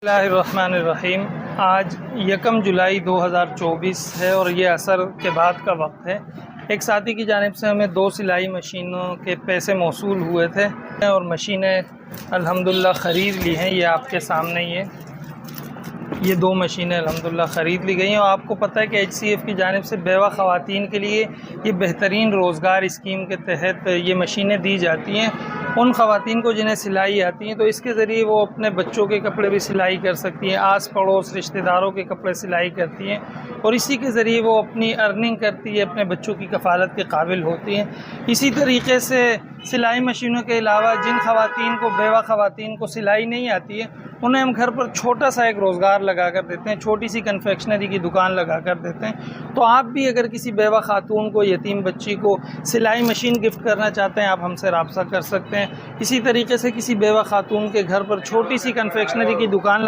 बिस्मिल्लाहिर्रहमानिर्रहीम। आज 1 जुलाई 2024 है और ये असर के बाद का वक्त है। एक साथी की जानिब से हमें 2 सिलाई मशीनों के पैसे मौसूल हुए थे और मशीनें अल्हम्दुलिल्लाह ख़रीद ली हैं। ये आपके सामने ये 2 मशीनें अल्हम्दुलिल्लाह ख़रीद ली गई हैं। और आपको पता है कि HCF की जानिब से बेवा ख़वातीन के लिए ये बेहतरीन रोज़गार स्कीम के तहत ये मशीनें दी जाती हैं उन ख़वातीन को जिन्हें सिलाई आती हैं। तो इसके ज़रिए वो अपने बच्चों के कपड़े भी सिलाई कर सकती हैं, आस पड़ोस रिश्तेदारों के कपड़े सिलाई करती हैं और इसी के ज़रिए वो अपनी अर्निंग करती है, अपने बच्चों की कफ़ालत के काबिल होती हैं। इसी तरीके से सिलाई मशीनों के अलावा जिन ख़वातीन को बेवा ख़वातीन को सिलाई नहीं आती है उन्हें हम घर पर छोटा सा एक रोज़गार लगा कर देते हैं, छोटी सी कन्फेक्शनरी की दुकान लगा कर देते हैं। तो आप भी अगर किसी बेवा खातून को, यतीम बच्ची को सिलाई मशीन गिफ्ट करना चाहते हैं, आप हमसे रब्ता कर सकते हैं। इसी तरीके से किसी बेवा खातून के घर पर छोटी सी कन्फेक्शनरी की दुकान